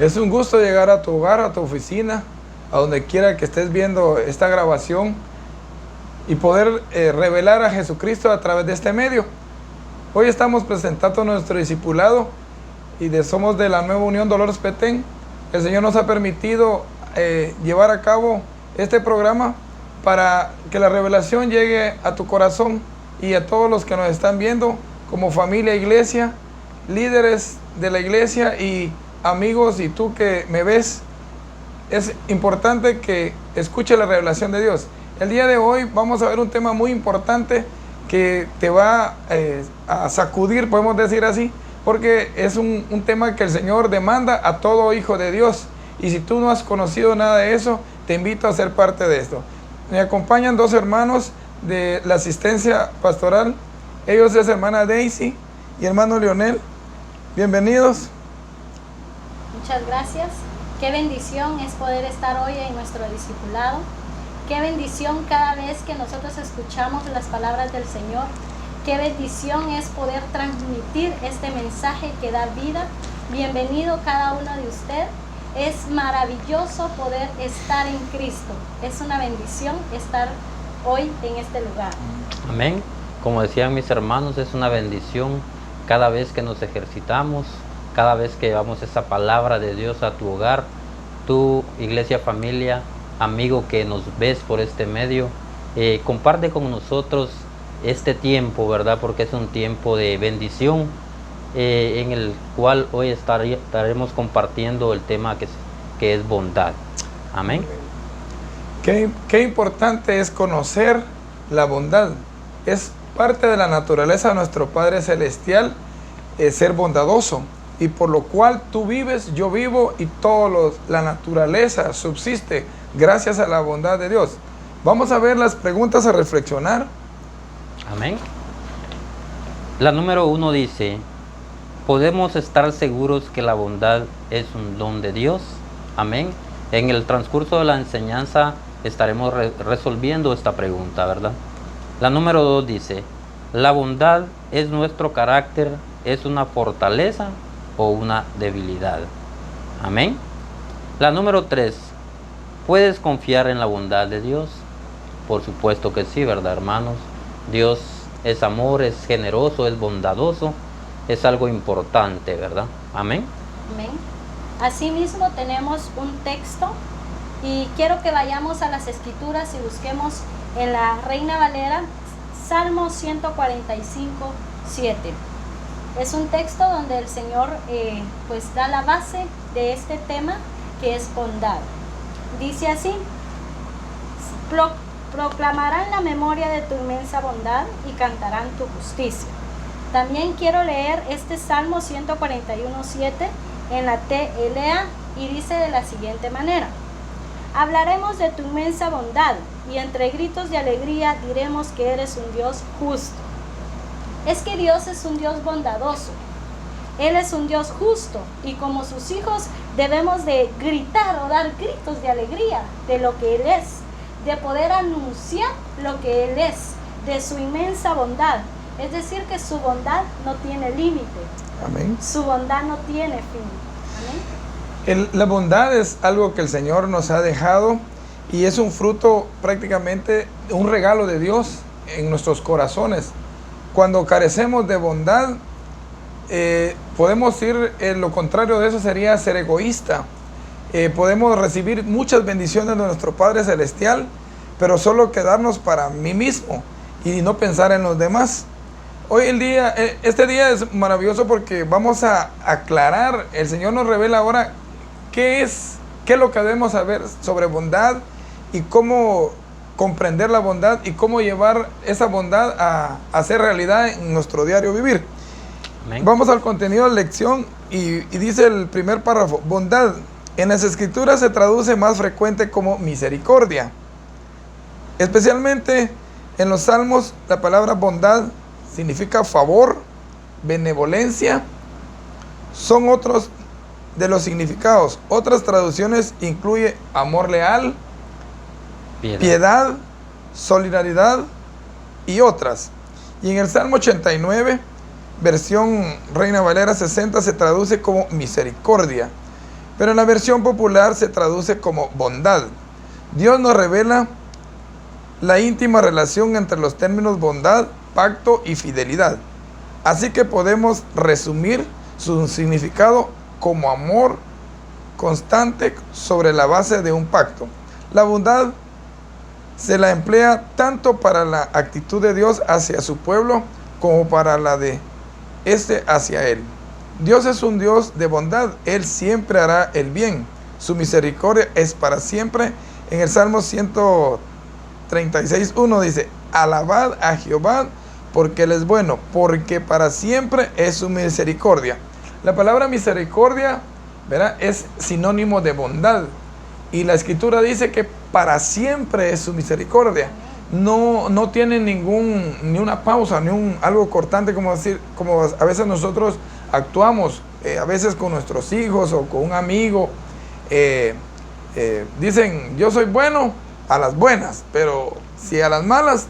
Es un gusto llegar a tu hogar, a tu oficina, a donde quiera que estés viendo esta grabación y poder revelar a Jesucristo a través de este medio. Hoy estamos presentando nuestro discipulado y somos de la Nueva Unión Dolores Petén. El Señor nos ha permitido llevar a cabo este programa para que la revelación llegue a tu corazón y a todos los que nos están viendo como familia, iglesia, líderes de la iglesia y amigos, y tú que me ves. Es importante que escuche la revelación de Dios. El día de hoy vamos a ver un tema muy importante que te va a sacudir, podemos decir así, porque es un tema que el Señor demanda a todo hijo de Dios. Y si tú no has conocido nada de eso, te invito a ser parte de esto. Me acompañan dos hermanos de la asistencia pastoral. Ellos es hermana Daisy y hermano Leonel. Bienvenidos. Muchas gracias. Qué bendición es poder estar hoy en nuestro discipulado. Qué bendición cada vez que nosotros escuchamos las palabras del Señor. Qué bendición es poder transmitir este mensaje que da vida. Bienvenido cada uno de ustedes. Es maravilloso poder estar en Cristo. Es una bendición estar hoy en este lugar. Amén. Como decían mis hermanos, es una bendición cada vez que nos ejercitamos, cada vez que llevamos esa palabra de Dios a tu hogar, tu iglesia, familia, amigo que nos ves por este medio. Comparte con nosotros este tiempo, ¿verdad? Porque es un tiempo de bendición. En el cual hoy estaremos compartiendo el tema que es bondad. Amén. Qué importante es conocer la bondad. Es parte de la naturaleza de nuestro Padre Celestial ser bondadoso, y por lo cual tú vives, yo vivo y la naturaleza subsiste gracias a la bondad de Dios. Vamos a ver las preguntas a reflexionar. Amén. La número 1 dice: ¿podemos estar seguros que la bondad es un don de Dios? Amén. En el transcurso de la enseñanza estaremos resolviendo esta pregunta, ¿verdad? La número 2 dice: ¿la bondad es nuestro carácter, es una fortaleza o una debilidad? Amén. La número 3: ¿puedes confiar en la bondad de Dios? Por supuesto que sí, ¿verdad, hermanos? Dios es amor, es generoso, es bondadoso. Es algo importante, ¿verdad? Amén. Amén. Asimismo tenemos un texto y quiero que vayamos a las escrituras y busquemos en la Reina Valera, Salmo 145, 7. Es un texto donde el Señor pues da la base de este tema, que es bondad. Dice así: proclamarán la memoria de tu inmensa bondad y cantarán tu justicia. También quiero leer este Salmo 141:7 en la TLA, y dice de la siguiente manera: hablaremos de tu inmensa bondad y entre gritos de alegría diremos que eres un Dios justo. Es que Dios es un Dios bondadoso. Él es un Dios justo, y como sus hijos debemos de gritar o dar gritos de alegría de lo que Él es, de poder anunciar lo que Él es, de su inmensa bondad. Es decir, que su bondad no tiene límite. Amén. Su bondad no tiene fin. Amén. La bondad es algo que el Señor nos ha dejado, y es un fruto, prácticamente un regalo de Dios en nuestros corazones. Cuando carecemos de bondad, podemos ir, lo contrario de eso sería ser egoísta. Podemos recibir muchas bendiciones de nuestro Padre Celestial, pero solo quedarnos para mí mismo y no pensar en los demás. Hoy el día, este día es maravilloso porque vamos a aclarar. El Señor nos revela ahora qué es lo que debemos saber sobre bondad y cómo comprender la bondad y cómo llevar esa bondad a hacer realidad en nuestro diario vivir. Amén. Vamos al contenido de la lección y dice el primer párrafo: bondad en las escrituras se traduce más frecuente como misericordia. Especialmente en los salmos, la palabra bondad significa favor, benevolencia. Son otros de los significados. Otras traducciones incluye amor leal, piedad, solidaridad y otras. Y en el Salmo 89, versión Reina Valera 60, se traduce como misericordia. pero en la versión popular se traduce como bondad. Dios nos revela la íntima relación entre los términos bondad, pacto y fidelidad. Así que podemos resumir su significado como amor constante sobre la base de un pacto. La bondad se la emplea tanto para la actitud de Dios hacia su pueblo como para la de este hacia él. Dios es un Dios de bondad, Él siempre hará el bien. Su misericordia es para siempre. En el Salmo 136:1 dice: alabad a Jehová porque Él es bueno, porque para siempre es su misericordia. La palabra misericordia, ¿verdad?, es sinónimo de bondad. Y la Escritura dice que para siempre es su misericordia. No tiene ni una pausa, ni algo cortante, como a veces nosotros actuamos, a veces con nuestros hijos o con un amigo. Dicen, yo soy bueno a las buenas, pero si a las malas,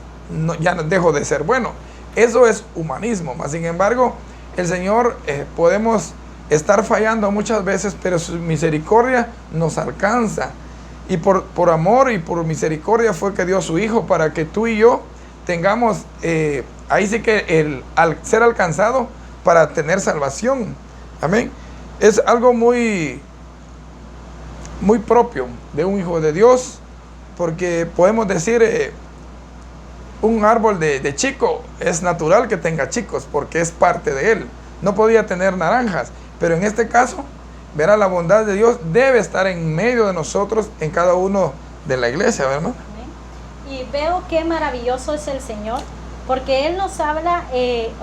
ya dejo de ser bueno. Eso es humanismo. Mas sin embargo, el Señor, podemos estar fallando muchas veces, pero su misericordia nos alcanza. Y por amor y por misericordia fue que dio a su Hijo para que tú y yo tengamos, ahí sí que al ser alcanzado para tener salvación. Amén. Es algo muy propio de un hijo de Dios, porque podemos decir, un árbol de chico es natural que tenga chicos porque es parte de él. No podía tener naranjas, pero en este caso, verá, la bondad de Dios debe estar en medio de nosotros, en cada uno de la iglesia, ¿verdad? Y veo qué maravilloso es el Señor, porque Él nos habla,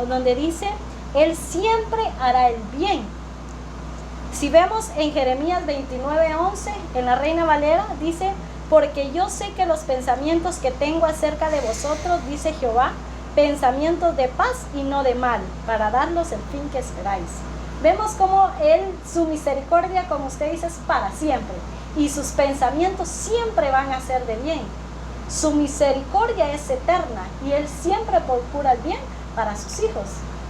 donde dice, Él siempre hará el bien. Si vemos en Jeremías 29:11, en la Reina Valera, dice: porque yo sé que los pensamientos que tengo acerca de vosotros, dice Jehová, pensamientos de paz y no de mal, para darlos el fin que esperáis. Vemos cómo Él, su misericordia, como usted dice, es para siempre. Y sus pensamientos siempre van a ser de bien. Su misericordia es eterna y Él siempre procura el bien para sus hijos.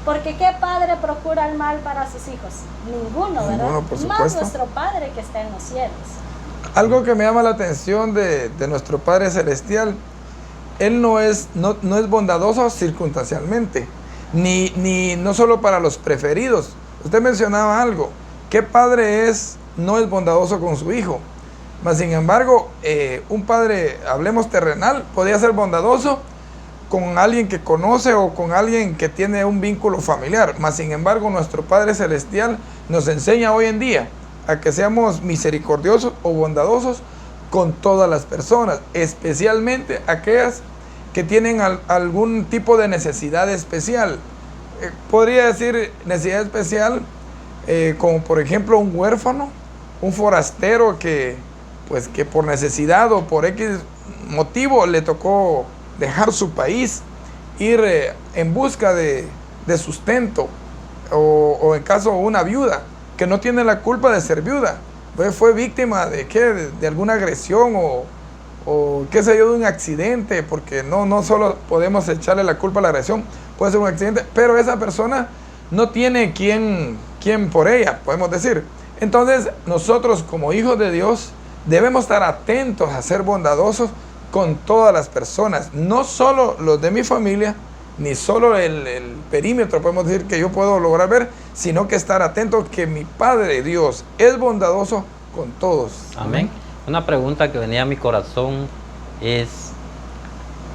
Porque ¿qué padre procura el mal para sus hijos? Ninguno, ¿verdad? Ninguno, por supuesto. Más nuestro Padre que está en los cielos. Algo que me llama la atención de nuestro Padre Celestial, Él no es bondadoso circunstancialmente, no solo para los preferidos. Usted mencionaba algo, ¿qué padre no es bondadoso con su hijo? Mas sin embargo, un padre, hablemos terrenal, podría ser bondadoso con alguien que conoce o con alguien que tiene un vínculo familiar. Mas sin embargo, nuestro Padre Celestial nos enseña hoy en día a que seamos misericordiosos o bondadosos con todas las personas, especialmente aquellas que tienen algún tipo de necesidad especial. Podría decir necesidad especial, como por ejemplo un huérfano, un forastero que por necesidad o por X motivo le tocó dejar su país, ir en busca de sustento, o en caso una viuda que no tiene la culpa de ser viuda, fue víctima de alguna agresión o qué sé yo, de un accidente, porque no solo podemos echarle la culpa a la agresión, puede ser un accidente, pero esa persona no tiene quien por ella, podemos decir. Entonces nosotros como hijos de Dios debemos estar atentos a ser bondadosos con todas las personas, no solo los de mi familia, ni solo el perímetro, podemos decir, que yo puedo lograr ver, sino que estar atento que mi Padre Dios es bondadoso con todos. Amén. Una pregunta que venía a mi corazón es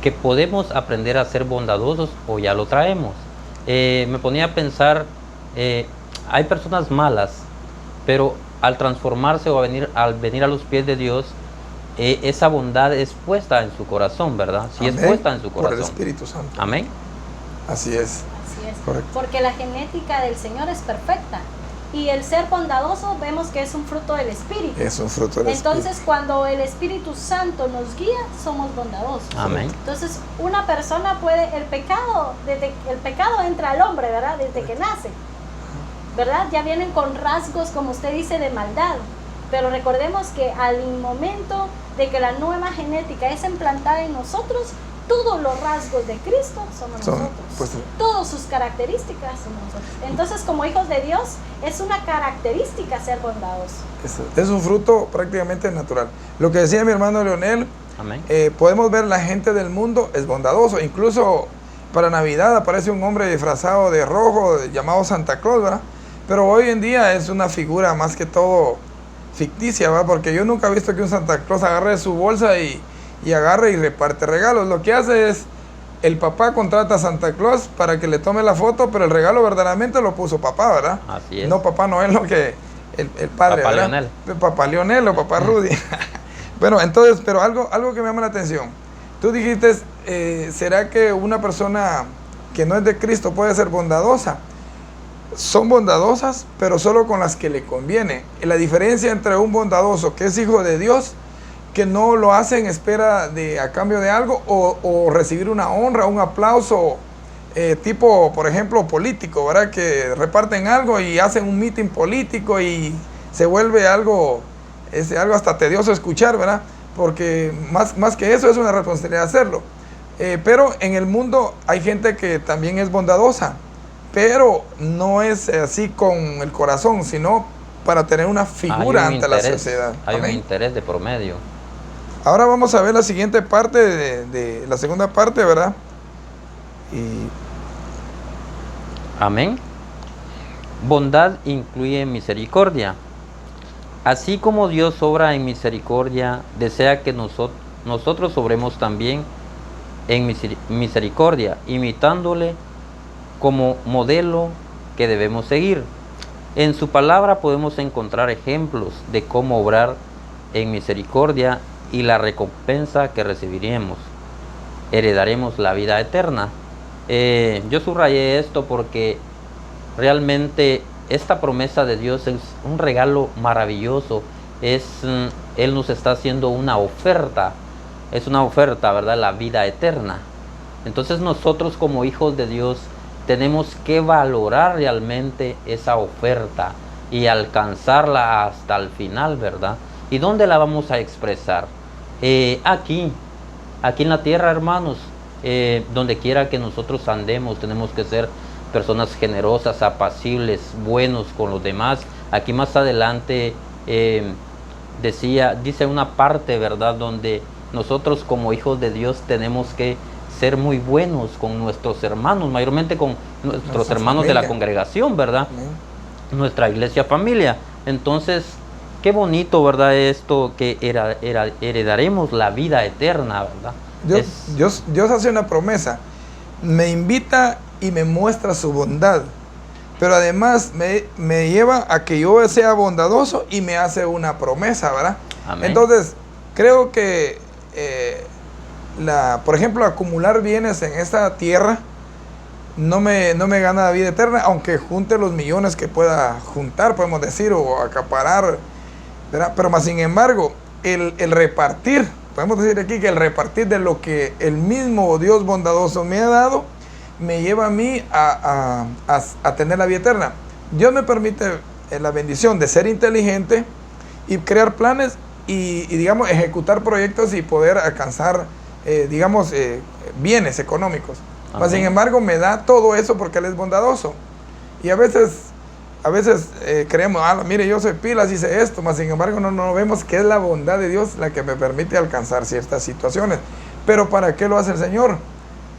que podemos aprender a ser bondadosos o ya lo traemos. Me ponía a pensar, hay personas malas, pero al transformarse o al venir a los pies de Dios, esa bondad es puesta en su corazón, ¿verdad? Sí. Amén. Es puesta en su corazón. Por el Espíritu Santo. Amén. Así es. Así es. Correcto. Porque la genética del Señor es perfecta. Y el ser bondadoso vemos que es un fruto del Espíritu. Es un fruto del Espíritu. Entonces, cuando el Espíritu Santo nos guía, somos bondadosos. Amén. Entonces, una persona puede, el pecado entra al hombre, ¿verdad? Desde que nace, ¿verdad? Ya vienen con rasgos, como usted dice, de maldad. Pero recordemos que al momento de que la nueva genética es implantada en nosotros, todos los rasgos de Cristo somos nosotros. Pues, Todas sus características somos nosotros. Entonces, como hijos de Dios, es una característica ser bondadosos. es un fruto prácticamente natural. Lo que decía mi hermano Leonel, Amén. podemos ver la gente del mundo es bondadoso. Incluso para Navidad aparece un hombre disfrazado de rojo llamado Santa Claus, ¿verdad? Pero hoy en día es una figura más que todo ficticia, ¿verdad? Porque yo nunca he visto que un Santa Claus agarre su bolsa y agarre y reparte regalos. Lo que hace es, el papá contrata a Santa Claus para que le tome la foto, pero el regalo verdaderamente lo puso papá, ¿verdad? Así es. No Papá Noel, lo que el padre, Papá ¿verdad? Leonel. Papá Leonel o Papá Rudy. Bueno, entonces, pero algo que me llama la atención. Tú dijiste, ¿será que una persona que no es de Cristo puede ser bondadosa? Son bondadosas, pero solo con las que le conviene. Y la diferencia entre un bondadoso que es hijo de Dios, que no lo hace en espera de a cambio de algo, o recibir una honra, un aplauso, tipo, por ejemplo, político, ¿verdad? Que reparten algo y hacen un meeting político y se vuelve algo hasta tedioso escuchar, ¿verdad? Porque más que eso es una responsabilidad hacerlo. Pero en el mundo hay gente que también es bondadosa, pero no es así con el corazón, sino para tener una figura ante la sociedad. Hay un Amén. interés de promedio. Ahora vamos a ver la siguiente parte de la segunda parte, ¿verdad? Amén. Bondad incluye misericordia. Así como Dios obra en misericordia, desea que nosotros obremos también en misericordia, imitándole como modelo que debemos seguir. En su palabra podemos encontrar ejemplos de cómo obrar en misericordia y la recompensa que recibiremos. Heredaremos la vida eterna. Yo subrayé esto porque realmente esta promesa de Dios es un regalo maravilloso. Él nos está haciendo una oferta. Es una oferta, ¿verdad? La vida eterna. Entonces nosotros como hijos de Dios tenemos que valorar realmente esa oferta y alcanzarla hasta el final, ¿verdad? ¿Y dónde la vamos a expresar? Aquí en la tierra, hermanos. Donde quiera que nosotros andemos, tenemos que ser personas generosas, apacibles, buenos con los demás. Aquí más adelante dice una parte, ¿verdad?, donde nosotros como hijos de Dios tenemos que ser muy buenos con nuestros hermanos, mayormente con nuestros hermanos de la congregación, ¿verdad? Amén. Nuestra iglesia familia. Entonces, qué bonito, ¿verdad?, esto que heredaremos la vida eterna, ¿verdad? Dios hace una promesa, me invita y me muestra su bondad, pero además me lleva a que yo sea bondadoso y me hace una promesa, ¿verdad? Amén. Entonces, creo que, por ejemplo, acumular bienes en esta tierra no me gana la vida eterna, aunque junte los millones que pueda juntar, podemos decir, o acaparar, ¿verdad? Pero más sin embargo, el repartir, podemos decir aquí que el repartir de lo que el mismo Dios bondadoso me ha dado, me lleva a mí a tener la vida eterna. Dios me permite la bendición de ser inteligente y crear planes y digamos, ejecutar proyectos y poder alcanzar, bienes económicos. Mas, sin embargo, me da todo eso porque Él es bondadoso. Y a veces creemos, mire, yo soy pilas, hice esto, mas sin embargo no vemos que es la bondad de Dios la que me permite alcanzar ciertas situaciones. Pero ¿para qué lo hace el Señor?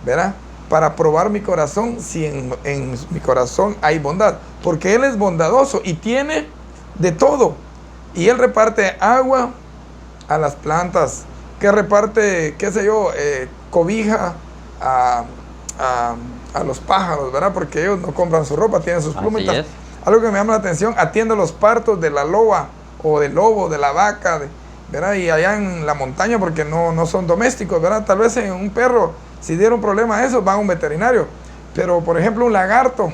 ¿Verdad? Para probar mi corazón si en mi corazón hay bondad. Porque Él es bondadoso y tiene de todo. Y Él reparte agua a las plantas, que reparte, qué sé yo, cobija a los pájaros, ¿verdad? Porque ellos no compran su ropa, tienen sus plumitas. Algo que me llama la atención, atiende los partos de la loba o del lobo, de la vaca, ¿verdad? Y allá en la montaña, porque no son domésticos, ¿verdad? Tal vez en un perro, si diera un problema a eso, van a un veterinario. Pero, por ejemplo, un lagarto,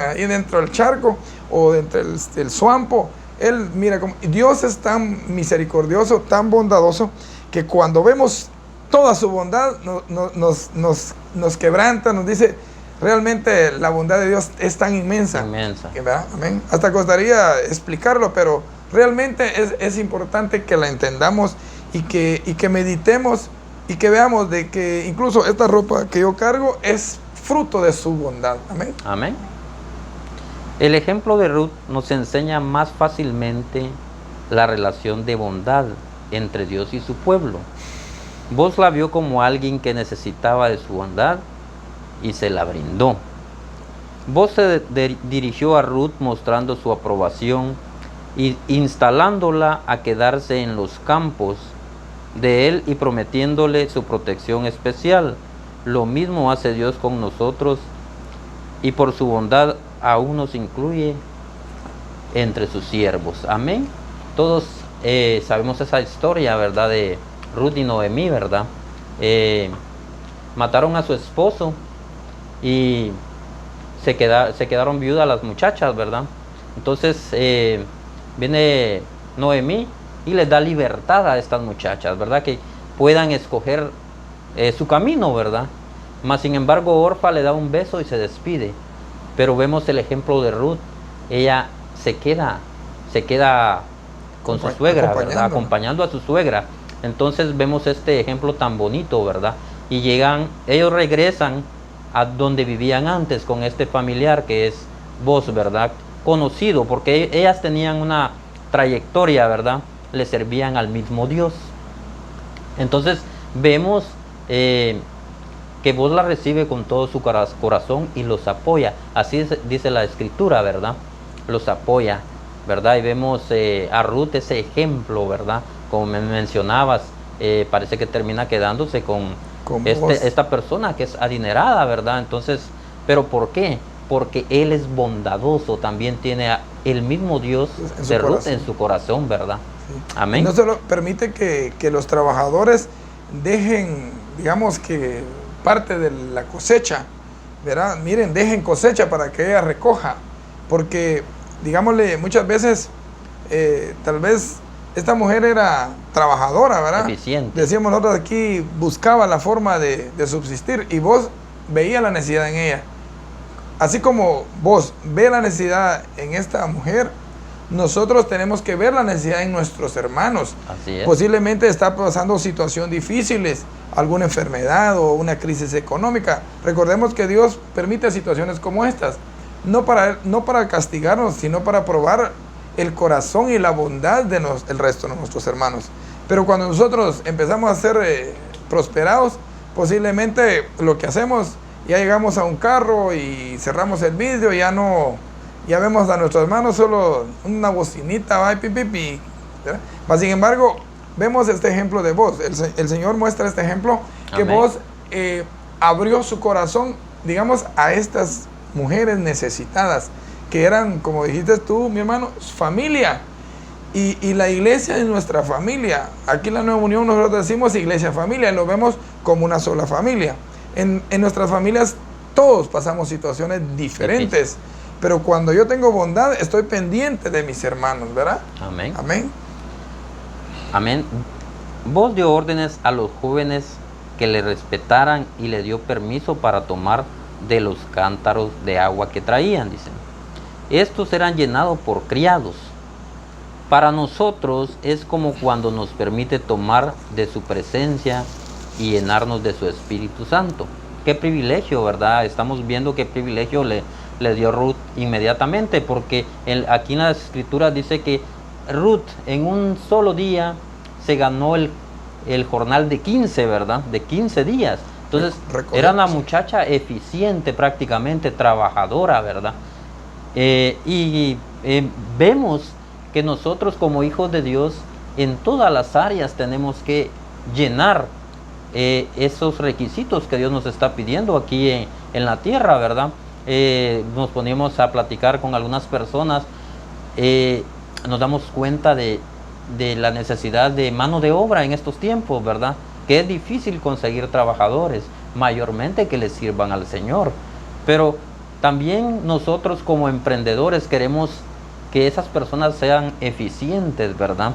ahí dentro del charco o dentro del suampo, Él, mira, Dios es tan misericordioso, tan bondadoso, que cuando vemos toda su bondad, nos quebranta, nos dice, realmente la bondad de Dios es tan inmensa. ¿Verdad? Amén. Hasta costaría explicarlo, pero realmente es importante que la entendamos y que meditemos y que veamos de que incluso esta ropa que yo cargo es fruto de su bondad. Amén. Amén. El ejemplo de Ruth nos enseña más fácilmente la relación de bondad entre Dios y su pueblo. Vos la vio como alguien que necesitaba de su bondad y se la brindó. Vos se dirigió a Ruth mostrando su aprobación y instalándola a quedarse en los campos de él y prometiéndole su protección especial. Lo mismo hace Dios con nosotros y por su bondad aún nos incluye entre sus siervos. Amén. Todos sabemos esa historia, ¿verdad? De Ruth y Noemí, ¿verdad? Mataron a su esposo y se quedaron viudas las muchachas, ¿verdad? Entonces viene Noemí y les da libertad a estas muchachas, ¿verdad? Que puedan escoger su camino, ¿verdad? Mas sin embargo Orfa le da un beso y se despide. Pero vemos el ejemplo de Ruth. Ella se queda con su suegra, ¿verdad? Acompañando a su suegra. Entonces vemos este ejemplo tan bonito, ¿verdad? Y ellos regresan a donde vivían antes con este familiar que es Boaz, ¿verdad? Conocido, porque ellas tenían una trayectoria, ¿verdad? Le servían al mismo Dios. Entonces vemos que Boaz la recibe con todo su corazón y los apoya. Así dice la escritura, ¿verdad? Los apoya, ¿verdad? Y vemos a Ruth ese ejemplo, ¿verdad? Como me mencionabas, parece que termina quedándose con esta persona que es adinerada, ¿verdad? Entonces, ¿pero por qué? Porque él es bondadoso, también tiene el mismo Dios de Ruth en su corazón, ¿verdad? Sí. Amén. Y no solo permite que los trabajadores dejen, digamos que parte de la cosecha, ¿verdad? Miren, dejen cosecha para que ella recoja, porque, digámosle, muchas veces, tal vez esta mujer era trabajadora, ¿verdad? Eficiente. Decíamos nosotros aquí, buscaba la forma de subsistir y vos veía la necesidad en ella. Así como vos ve la necesidad en esta mujer, nosotros tenemos que ver la necesidad en nuestros hermanos. Así es. Posiblemente está pasando situaciones difíciles, alguna enfermedad o una crisis económica. Recordemos que Dios permite situaciones como estas, no para castigarnos, sino para probar el corazón y la bondad del resto de nuestros hermanos. Pero cuando nosotros empezamos a ser prosperados, posiblemente lo que hacemos, ya llegamos a un carro y cerramos el vidrio, ya vemos a nuestros hermanos solo una bocinita, va, pipipi. Sin embargo, vemos este ejemplo de vos. El Señor muestra este ejemplo que Amén. vos abrió su corazón, digamos, a estas mujeres necesitadas, que eran, como dijiste tú, mi hermano, familia. Y la iglesia es nuestra familia. Aquí en la Nueva Unión nosotros decimos iglesia familia, y lo vemos como una sola familia. En nuestras familias todos pasamos situaciones diferentes, pero cuando yo tengo bondad, estoy pendiente de mis hermanos, ¿verdad? Amén. Amén. Amén. Vos dio órdenes a los jóvenes que le respetaran y le dio permiso para tomar de los cántaros de agua que traían, dicen. Estos eran llenados por criados. Para nosotros es como cuando nos permite tomar de su presencia y llenarnos de su Espíritu Santo. Qué privilegio, ¿verdad? Estamos viendo qué privilegio le dio Ruth inmediatamente, porque aquí en la escritura dice que Ruth en un solo día se ganó el jornal de 15, ¿verdad? De 15 días. Entonces era una muchacha eficiente prácticamente, trabajadora, ¿verdad? Vemos que nosotros como hijos de Dios en todas las áreas tenemos que llenar esos requisitos que Dios nos está pidiendo aquí en la tierra, ¿verdad? Nos ponemos a platicar con algunas personas, nos damos cuenta de la necesidad de mano de obra en estos tiempos, ¿verdad? Que es difícil conseguir trabajadores, mayormente que les sirvan al Señor. Pero también nosotros como emprendedores queremos que esas personas sean eficientes, ¿verdad?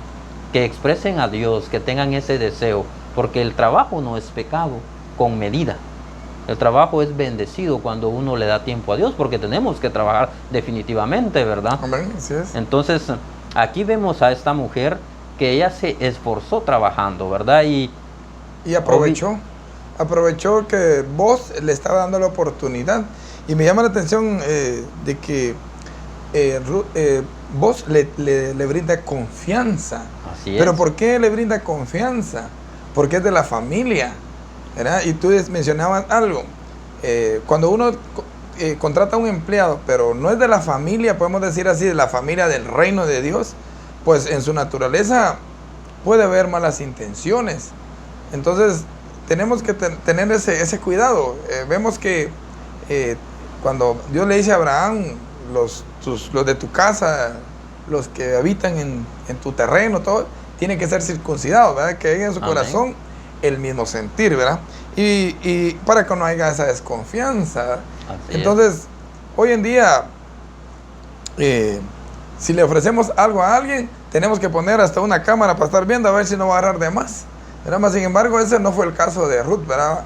Que expresen a Dios, que tengan ese deseo, porque el trabajo no es pecado con medida. El trabajo es bendecido cuando uno le da tiempo a Dios, porque tenemos que trabajar definitivamente, ¿verdad? Amén, así es. Entonces, aquí vemos a esta mujer que ella se esforzó trabajando, ¿verdad? Y Y aprovechó que vos le estaba dando la oportunidad. Y me llama la atención de que vos le brinda confianza. Así es. ¿Pero por qué le brinda confianza? Porque es de la familia, ¿verdad? Y tú mencionabas algo. Cuando uno contrata a un empleado, pero no es de la familia, podemos decir así, de la familia del reino de Dios, pues en su naturaleza puede haber malas intenciones. Entonces tenemos que tener ese cuidado. Vemos que cuando Dios le dice a Abraham, los de tu casa, los que habitan en tu terreno, todo, tienen que ser circuncidados, ¿verdad? Que haya en su Amén. corazón el mismo sentir, ¿verdad? Y para que no haya esa desconfianza. Así Entonces, hoy en día, si le ofrecemos algo a alguien, tenemos que poner hasta una cámara para estar viendo a ver si no va a agarrar de más, ¿verdad? Mas, sin embargo, ese no fue el caso de Ruth, ¿verdad?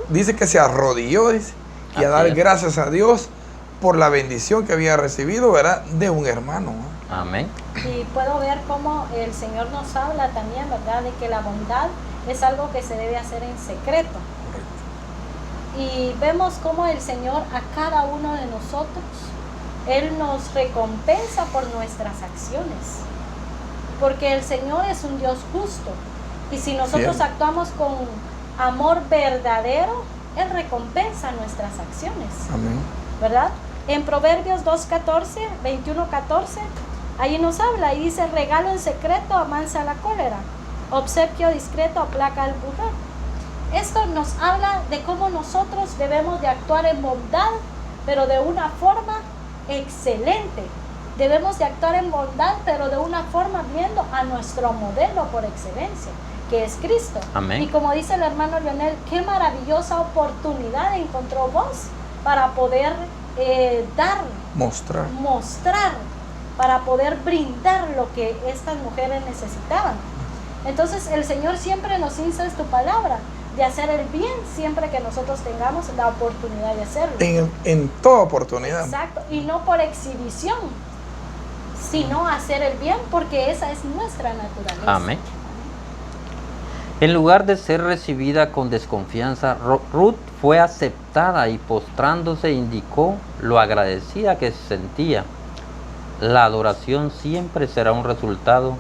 Dice que se arrodilló, dice, y Así a dar es. gracias a Dios por la bendición que había recibido, ¿verdad? De un hermano, ¿no? Amén. Y puedo ver cómo el Señor nos habla también, ¿verdad? De que la bondad es algo que se debe hacer en secreto. Y vemos cómo el Señor a cada uno de nosotros, Él nos recompensa por nuestras acciones. Porque el Señor es un Dios justo. Y si nosotros Bien. actuamos con amor verdadero, Él recompensa nuestras acciones. Amén. ¿Verdad? En Proverbios 2:14, 21:14, ahí nos habla y dice: regalo en secreto amansa la cólera, obsequio discreto aplaca al burlón. Esto nos habla de cómo nosotros debemos de actuar en bondad, pero de una forma excelente. Debemos de actuar en bondad, pero de una forma viendo a nuestro modelo por excelencia, que es Cristo. Amén. Y como dice el hermano Leonel, qué maravillosa oportunidad encontró vos para poder mostrar, para poder brindar lo que estas mujeres necesitaban. Entonces el Señor siempre nos insta en tu palabra de hacer el bien siempre que nosotros tengamos la oportunidad de hacerlo. En toda oportunidad. Exacto, y no por exhibición, sino hacer el bien porque esa es nuestra naturaleza. Amén. En lugar de ser recibida con desconfianza, Ruth fue aceptada y postrándose indicó lo agradecida que se sentía. La adoración siempre será un resultado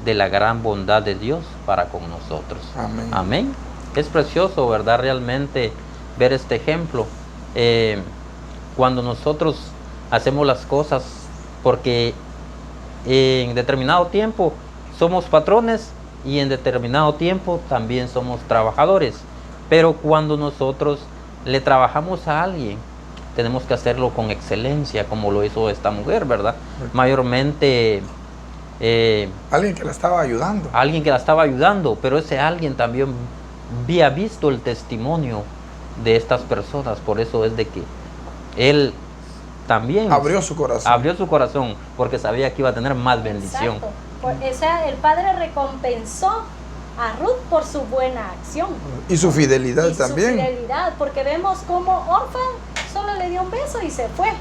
de la gran bondad de Dios para con nosotros. Amén. Amén. Es precioso, ¿verdad? Realmente ver este ejemplo. Cuando nosotros hacemos las cosas porque en determinado tiempo somos patrones y en determinado tiempo también somos trabajadores. Pero cuando nosotros le trabajamos a alguien, tenemos que hacerlo con excelencia, como lo hizo esta mujer, ¿verdad? Mayormente Alguien que la estaba ayudando. alguien que la estaba ayudando, pero ese alguien también había visto el testimonio de estas personas. Por eso es de que él también Abrió su corazón. abrió su corazón, porque sabía que iba a tener más bendición. Exacto. O sea, el Padre recompensó a Ruth por su buena acción. Y su fidelidad Y también. su fidelidad, porque vemos como Orfa solo le dio un beso y se fue.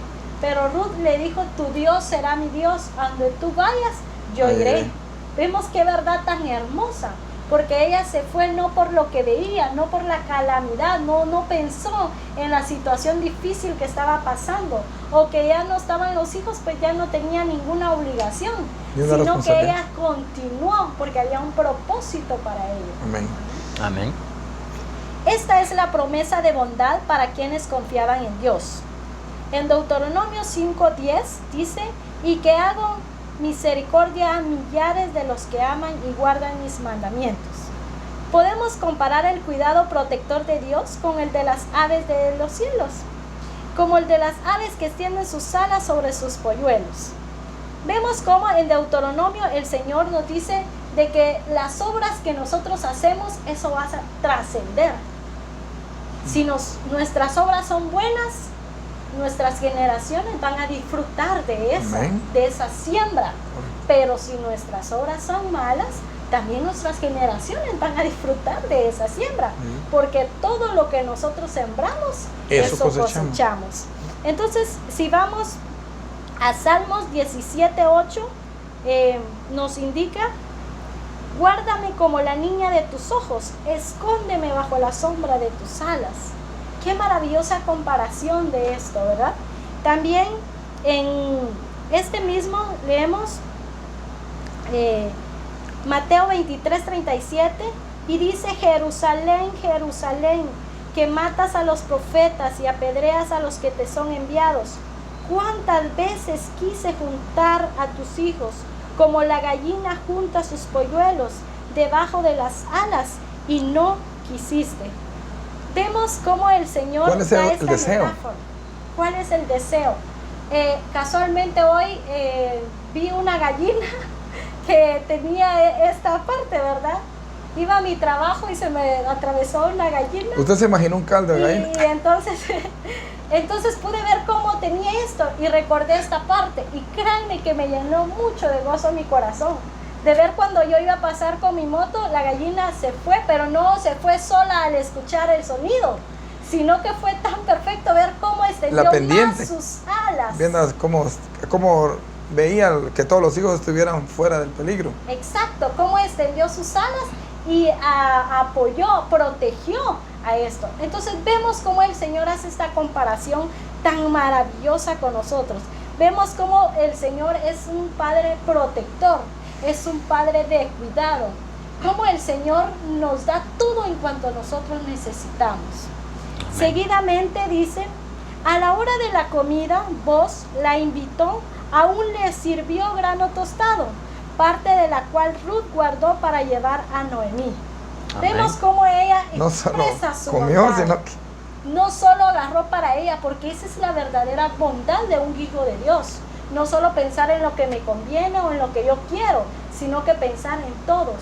Pero Ruth le dijo: tu Dios será mi Dios, donde tú vayas, yo Ay, iré. ay. Vemos qué verdad tan hermosa, porque ella se fue no por lo que veía, no por la calamidad, no pensó en la situación difícil que estaba pasando, o que ya no estaban los hijos, pues ya no tenía ninguna obligación, Ni una sino que responsabilidad. ella continuó porque había un propósito para ella. Amén. Amén. Esta es la promesa de bondad para quienes confiaban en Dios. En Deuteronomio 5:10 dice: y que hago misericordia a millares de los que aman y guardan mis mandamientos. Podemos comparar el cuidado protector de Dios con el de las aves de los cielos, como el de las aves que extienden sus alas sobre sus polluelos. Vemos cómo en Deuteronomio el Señor nos dice de que las obras que nosotros hacemos, eso va a trascender. Si nuestras obras son buenas, nuestras generaciones van a disfrutar de Amén. esa siembra. Pero si nuestras obras son malas, también nuestras generaciones van a disfrutar de esa siembra. Porque todo lo que nosotros sembramos, Eso eso cosechamos. Entonces, si vamos a Salmos 17:8, nos indica Guárdame como la niña de tus ojos, escóndeme bajo la sombra de tus alas. Qué maravillosa comparación de esto, ¿verdad? También en este mismo leemos Mateo 23:37 y dice: Jerusalén, Jerusalén, que matas a los profetas y apedreas a los que te son enviados. ¿Cuántas veces quise juntar a tus hijos como la gallina junta sus polluelos debajo de las alas y no quisiste? Vemos cómo el Señor ¿Cuál es el deseo? Metáfora. ¿Cuál es el deseo? Casualmente hoy vi una gallina que tenía esta parte, ¿verdad? Iba a mi trabajo y se me atravesó una gallina. ¿Usted se imaginó un caldo de gallina? Y entonces pude ver cómo tenía esto y recordé esta parte. Y créanme que me llenó mucho de gozo mi corazón. De ver cuando yo iba a pasar con mi moto, la gallina se fue, pero no se fue sola al escuchar el sonido, sino que fue tan perfecto ver cómo extendió más sus alas. Viendo cómo veía que todos los hijos estuvieran fuera del peligro. Exacto, cómo extendió sus alas y apoyó, protegió a esto. Entonces vemos cómo el Señor hace esta comparación tan maravillosa con nosotros. Vemos cómo el Señor es un Padre protector, es un Padre de cuidado, cómo el Señor nos da todo en cuanto nosotros necesitamos. Amén. Seguidamente dice: a la hora de la comida, Booz la invitó, aún le sirvió grano tostado, parte de la cual Ruth guardó para llevar a Noemí. Amén. Vemos cómo ella expresa su bondad. Sino que no solo agarró para ella, porque esa es la verdadera bondad de un hijo de Dios. No solo pensar en lo que me conviene o en lo que yo quiero, sino que pensar en todos.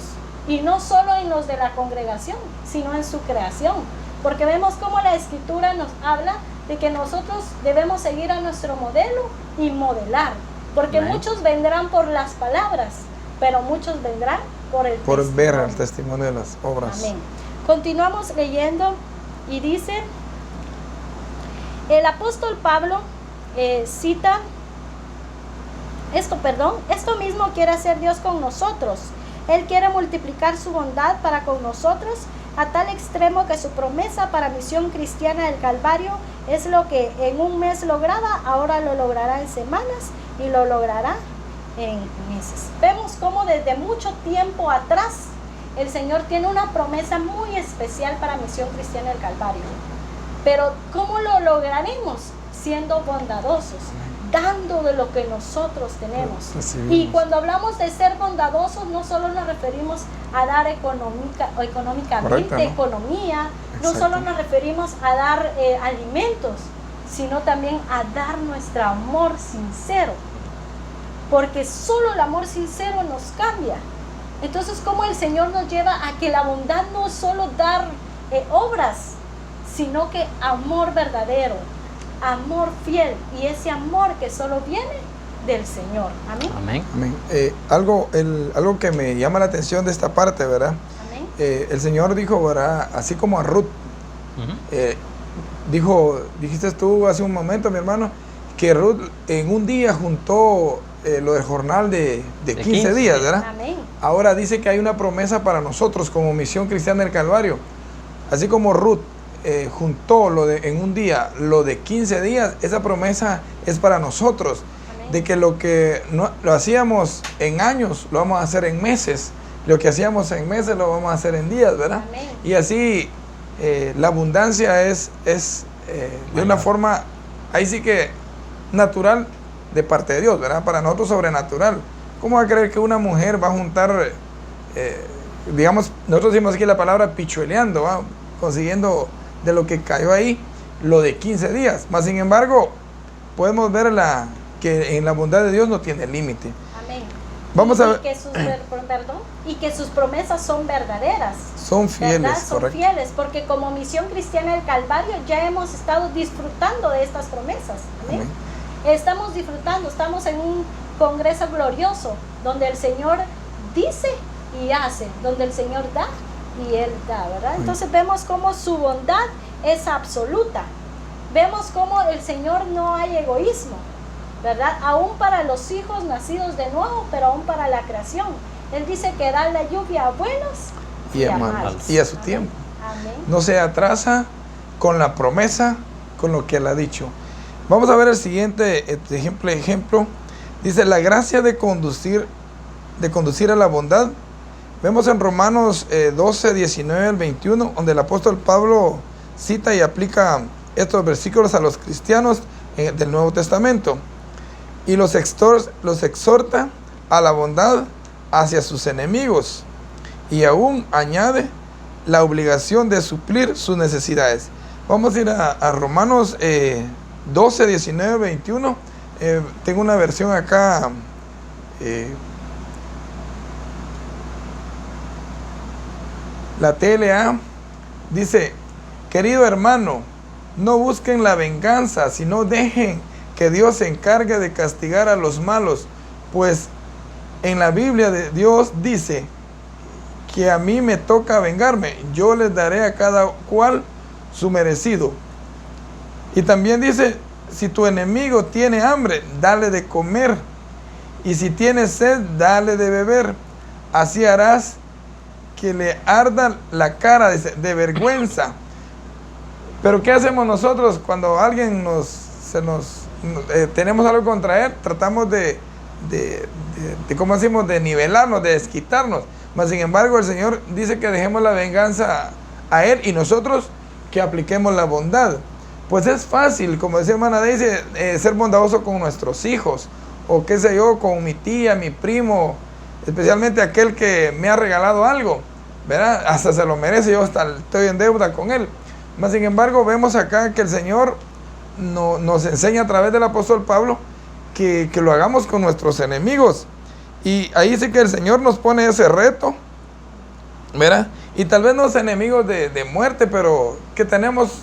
Y no solo en los de la congregación, sino en su creación. Porque vemos cómo la Escritura nos habla de que nosotros debemos seguir a nuestro modelo y modelar. Porque Amén. Muchos vendrán por las palabras, pero muchos vendrán por el testimonio. Por ver el testimonio de las obras. Amén. Continuamos leyendo y dice, el apóstol Pablo cita esto mismo quiere hacer Dios con nosotros. Él quiere multiplicar su bondad para con nosotros a tal extremo que su promesa para Misión Cristiana del Calvario es lo que en un mes lograba, ahora lo logrará en semanas y lo logrará en meses. Vemos cómo desde mucho tiempo atrás el Señor tiene una promesa muy especial para Misión Cristiana del Calvario. Pero ¿cómo lo lograremos? Siendo bondadosos, dando de lo que nosotros tenemos. Y cuando hablamos de ser bondadosos, no solo nos referimos a dar económicamente, ¿no? Economía, no solo nos referimos a dar alimentos, sino también a dar nuestro amor sincero, porque solo el amor sincero nos cambia. Entonces, ¿cómo el Señor nos lleva a que la bondad no es solo dar obras, sino que amor verdadero, amor fiel, y ese amor que solo viene del Señor? Amén. Amén. Amén. Algo que me llama la atención de esta parte, ¿verdad? Amén. El Señor dijo, ¿verdad? Así como a Ruth, dijiste tú hace un momento, mi hermano, que Ruth en un día juntó lo del jornal de 15 días, ¿verdad? Amén. Ahora dice que hay una promesa para nosotros como Misión Cristiana del Calvario. Así como Ruth juntó en un día lo de 15 días, esa promesa es para nosotros. Amén. De que lo que no, lo hacíamos en años, lo vamos a hacer en meses. Lo que hacíamos en meses, lo vamos a hacer en días, ¿verdad? Amén. Y así la abundancia es de una forma, ahí sí que natural de parte de Dios, ¿verdad? Para nosotros sobrenatural. ¿Cómo va a creer que una mujer va a juntar, digamos, nosotros decimos aquí la palabra pichueleando, ¿va? Consiguiendo de lo que cayó ahí, lo de 15 días. Más sin embargo, podemos ver que en la bondad de Dios no tiene límite. Amén. Vamos a ver. Y que sus promesas son verdaderas. Son fieles, ¿verdad? Son correcto. fieles, porque como Misión Cristiana del Calvario ya hemos estado disfrutando de estas promesas. Amén. Amén. Estamos disfrutando, estamos en un congreso glorioso, donde el Señor dice y hace, donde el Señor da y Él da, ¿verdad? Entonces vemos cómo su bondad es absoluta. Vemos cómo el Señor no hay egoísmo, ¿verdad? Aún para los hijos nacidos de nuevo, pero aún para la creación. Él dice que da la lluvia a buenos y a malos. malos, y a su Amén. tiempo. Amén. No se atrasa con la promesa, con lo que Él ha dicho. Vamos a ver el siguiente ejemplo. Dice, la gracia de conducir a la bondad. Vemos en Romanos 12, 19 al 21, donde el apóstol Pablo cita y aplica estos versículos a los cristianos del Nuevo Testamento. Y los exhorta a la bondad hacia sus enemigos. Y aún añade la obligación de suplir sus necesidades. Vamos a ir a Romanos 12, 19, 21. Tengo una versión acá. La TLA dice, querido hermano, no busquen la venganza, sino dejen que Dios se encargue de castigar a los malos, pues en la Biblia de Dios dice que a mí me toca vengarme, yo les daré a cada cual su merecido. Y también dice, si tu enemigo tiene hambre, dale de comer, y si tiene sed, dale de beber, así harás que le arda la cara de vergüenza. Pero ¿qué hacemos nosotros cuando alguien tenemos algo contra él? Tratamos ¿cómo decimos? De nivelarnos, de desquitarnos. Mas sin embargo el Señor dice que dejemos la venganza a Él y nosotros que apliquemos la bondad. Pues es fácil, como decía hermana Daisy, ser bondadoso con nuestros hijos, o qué sé yo, con mi tía, mi primo, especialmente aquel que me ha regalado algo, ¿verdad? Hasta se lo merece, yo hasta estoy en deuda con él. Mas sin embargo vemos acá que el Señor nos enseña a través del apóstol Pablo que lo hagamos con nuestros enemigos. Y ahí sí que el Señor nos pone ese reto, ¿verdad? Y tal vez no es enemigos de muerte, pero que tenemos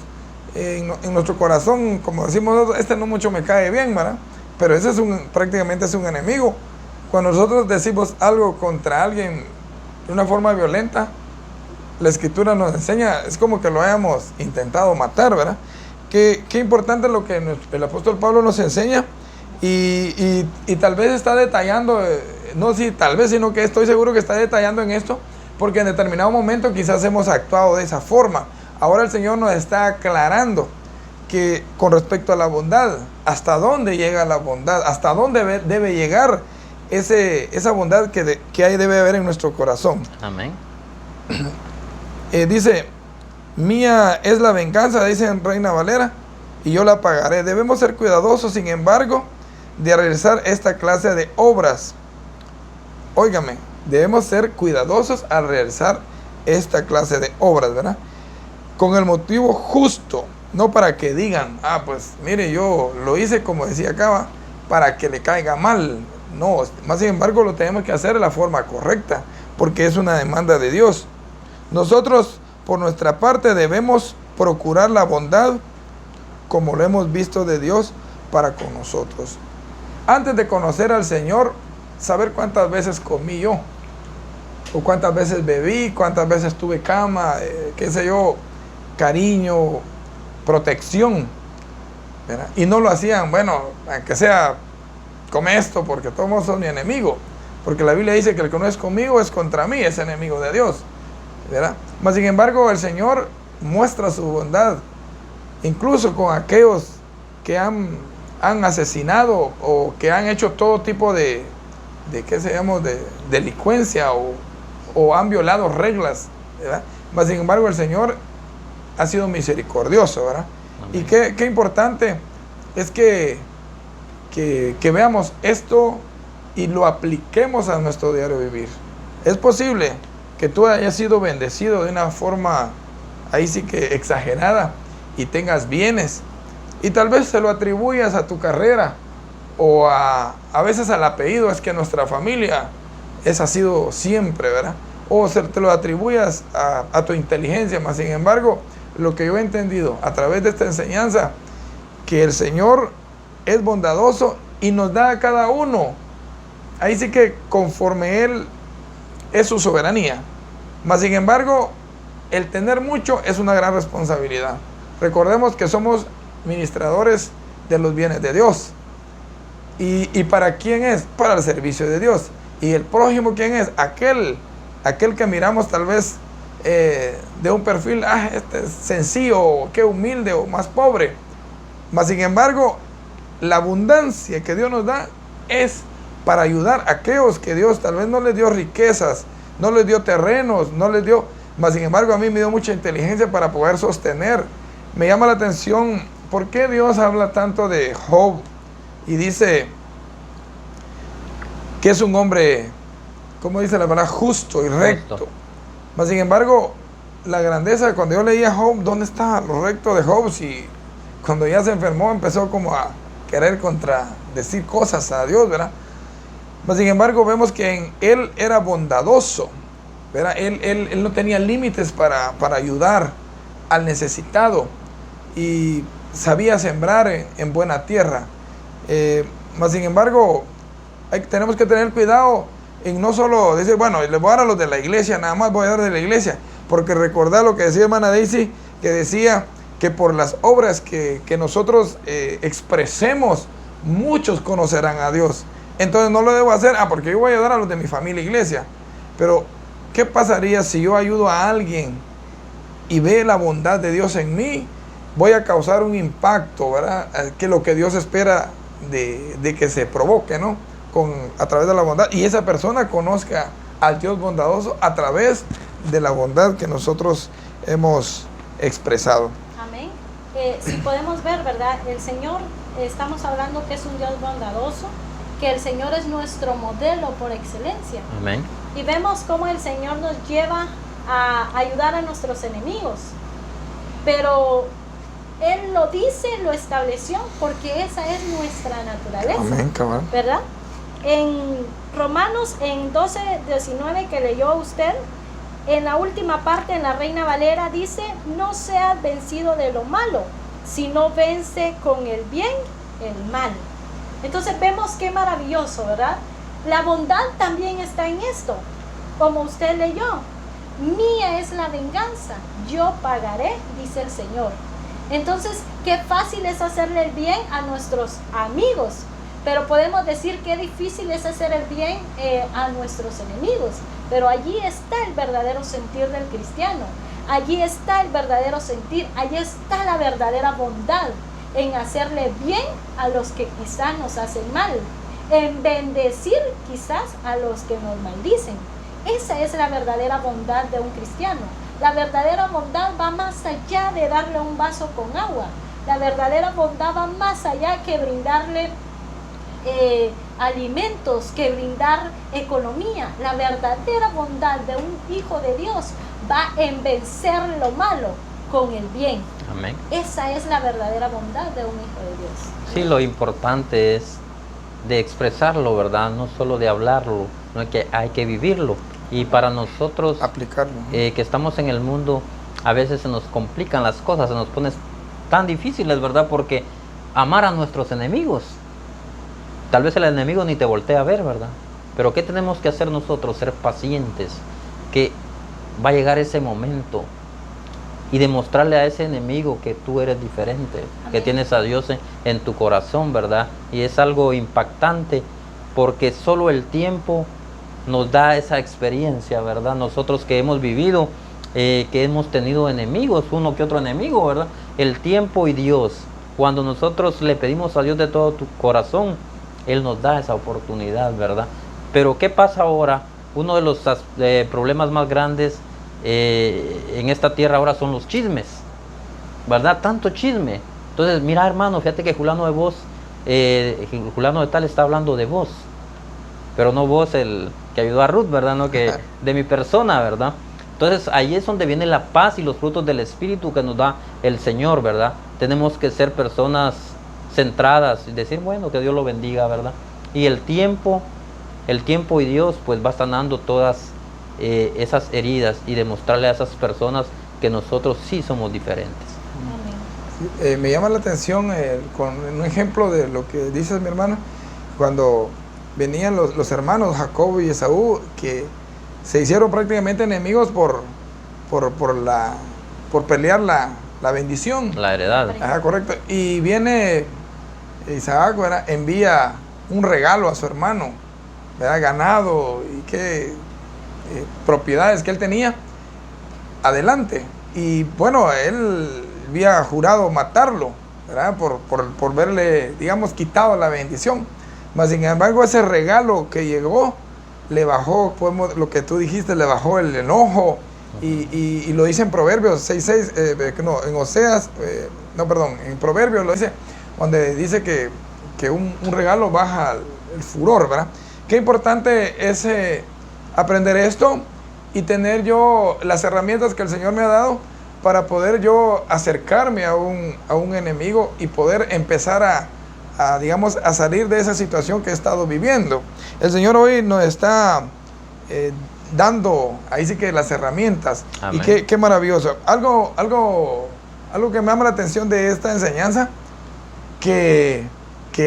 en nuestro corazón, como decimos, este no mucho me cae bien, ¿verdad? Pero ese prácticamente es un enemigo. Cuando nosotros decimos algo contra alguien de una forma violenta, la Escritura nos enseña, es como que lo hayamos intentado matar, ¿verdad? Qué importante lo que el apóstol Pablo nos enseña, y tal vez está detallando, no si tal vez, sino que estoy seguro que está detallando en esto, porque en determinado momento quizás hemos actuado de esa forma. Ahora el Señor nos está aclarando que con respecto a la bondad, hasta dónde llega la bondad, hasta dónde debe llegar esa bondad que hay debe haber en nuestro corazón. Amén. Dice, mía es la venganza, dice en Reina Valera, y yo la pagaré. Debemos ser cuidadosos, sin embargo, de realizar esta clase de obras. Óigame, debemos ser cuidadosos al realizar esta clase de obras, ¿verdad? Con el motivo justo, no para que digan, pues mire, yo lo hice como decía acá, para que le caiga mal. No, más sin embargo lo tenemos que hacer de la forma correcta, porque es una demanda de Dios. Nosotros, por nuestra parte, debemos procurar la bondad como lo hemos visto de Dios para con nosotros. Antes de conocer al Señor, saber cuántas veces comí yo, o cuántas veces bebí, cuántas veces tuve cama, qué sé yo, cariño, protección, ¿verdad? Y no lo hacían, bueno, aunque sea, come esto porque todos son mi enemigo, porque la Biblia dice que el que no es conmigo es contra mí, es enemigo de Dios, ¿verdad? Mas sin embargo el Señor muestra su bondad, incluso con aquellos que han asesinado o que han hecho todo tipo de ¿qué se llama? De delincuencia o han violado reglas, ¿verdad? Mas sin embargo el Señor ha sido misericordioso, ¿verdad? Amén. Y qué importante es que veamos esto y lo apliquemos a nuestro diario vivir. Es posible que tú hayas sido bendecido de una forma ahí sí que exagerada y tengas bienes, y tal vez se lo atribuyas a tu carrera o a veces al apellido, es que nuestra familia ha sido siempre, ¿verdad? O te lo atribuyas a tu inteligencia. Mas sin embargo, lo que yo he entendido a través de esta enseñanza, que el Señor es bondadoso y nos da a cada uno, ahí sí que conforme Él es su soberanía. Mas sin embargo, el tener mucho es una gran responsabilidad. Recordemos que somos ministradores de los bienes de Dios. ¿Y para quién es? Para el servicio de Dios. ¿Y el prójimo quién es? Aquel que miramos tal vez de un perfil, este es sencillo, qué humilde o más pobre. Mas sin embargo, la abundancia que Dios nos da es para ayudar a aquellos que Dios tal vez no les dio riquezas, no les dio terrenos, no les dio, mas sin embargo a mí me dio mucha inteligencia para poder sostener. Me llama la atención, ¿por qué Dios habla tanto de Job? Y dice que es un hombre, ¿cómo dice la palabra? Justo y recto. Mas sin embargo, la grandeza, cuando yo leía Job, ¿dónde está lo recto de Job? Si cuando ya se enfermó empezó como a querer contradecir cosas a Dios, ¿verdad? Mas sin embargo vemos que él era bondadoso, ¿verdad? Él no tenía límites para ayudar al necesitado y sabía sembrar en buena tierra. Mas sin embargo tenemos que tener cuidado en no solo decir, bueno, le voy a dar a los de la iglesia, nada más voy a dar de la iglesia, porque recordar lo que decía hermana Daisy, que decía que por las obras que nosotros expresemos, muchos conocerán a Dios. Entonces no lo debo hacer, porque yo voy a ayudar a los de mi familia iglesia. Pero, ¿qué pasaría si yo ayudo a alguien y ve la bondad de Dios en mí? Voy a causar un impacto, ¿verdad? Que lo que Dios espera de que se provoque, ¿no? A través de la bondad. Y esa persona conozca al Dios bondadoso a través de la bondad que nosotros hemos expresado. Amén. Si podemos ver, ¿verdad? El Señor, estamos hablando que es un Dios bondadoso, que el Señor es nuestro modelo por excelencia. Amén. Y vemos cómo el Señor nos lleva a ayudar a nuestros enemigos. Pero Él lo dice, lo estableció, porque esa es nuestra naturaleza. Amén, cabrón. ¿Verdad? En Romanos, en 12:19 que leyó usted, en la última parte, en la Reina Valera, dice: no seas vencido de lo malo, sino vence con el bien el mal. Entonces vemos qué maravilloso, ¿verdad? La bondad también está en esto, como usted leyó: mía es la venganza, yo pagaré, dice el Señor. Entonces, qué fácil es hacerle el bien a nuestros amigos, pero podemos decir qué difícil es hacer el bien a nuestros enemigos. Pero allí está el verdadero sentir del cristiano, allí está el verdadero sentir, allí está la verdadera bondad, en hacerle bien a los que quizás nos hacen mal, en bendecir quizás a los que nos maldicen. Esa es la verdadera bondad de un cristiano. La verdadera bondad va más allá de darle un vaso con agua. La verdadera bondad va más allá que brindarle alimentos, que brindar economía. La verdadera bondad de un hijo de Dios va en vencer lo malo con el bien. Amén. Esa es la verdadera bondad de un hijo de Dios. Sí, lo importante es de expresarlo, ¿verdad? No solo de hablarlo, no es que hay que vivirlo. Y para nosotros, aplicarlo, que estamos en el mundo, a veces se nos complican las cosas, se nos ponen tan difíciles, ¿verdad? Porque amar a nuestros enemigos, tal vez el enemigo ni te voltea a ver, ¿verdad? Pero ¿qué tenemos que hacer nosotros? Ser pacientes, que va a llegar ese momento y demostrarle a ese enemigo que tú eres diferente. Amén. Que tienes a Dios en tu corazón, ¿verdad? Y es algo impactante, porque solo el tiempo nos da esa experiencia, ¿verdad? Nosotros que hemos vivido, que hemos tenido enemigos, uno que otro enemigo, ¿verdad? El tiempo y Dios. Cuando nosotros le pedimos a Dios de todo tu corazón, Él nos da esa oportunidad, ¿verdad? Pero ¿qué pasa ahora? Uno de los problemas más grandes en esta tierra ahora son los chismes, ¿verdad? Tanto chisme. Entonces, mira, hermano, fíjate que fulano de vos, fulano de tal está hablando de vos, pero no vos el que ayudó a Ruth, ¿verdad? No, que de mi persona, ¿verdad? Entonces ahí es donde viene la paz y los frutos del Espíritu que nos da el Señor, ¿verdad? Tenemos que ser personas centradas y decir, bueno, que Dios lo bendiga, ¿verdad? Y el tiempo y Dios pues va sanando todas esas heridas y demostrarle a esas personas que nosotros sí somos diferentes. Me llama la atención con un ejemplo de lo que dices, mi hermano, cuando venían los hermanos Jacob y Esaú, que se hicieron prácticamente enemigos por pelear la bendición, la heredad. Ajá, correcto. Y viene Isaac, ¿verdad? Envía un regalo a su hermano, ¿verdad? Ganado y qué propiedades que él tenía, adelante. Y bueno, él había jurado matarlo, ¿verdad? Por verle, digamos, quitado la bendición. Mas sin embargo, ese regalo que llegó, le bajó, lo que tú dijiste, le bajó el enojo. Y lo dice en Proverbios 6:6, no, en Oseas, en Proverbios lo dice, donde dice que un regalo baja el furor, ¿verdad? Qué importante es aprender esto y tener yo las herramientas que el Señor me ha dado para poder yo acercarme a un enemigo y poder empezar digamos, a salir de esa situación que he estado viviendo. El Señor hoy nos está dando, ahí sí que las herramientas. Amén. Y qué maravilloso. Algo que me llama la atención de esta enseñanza, que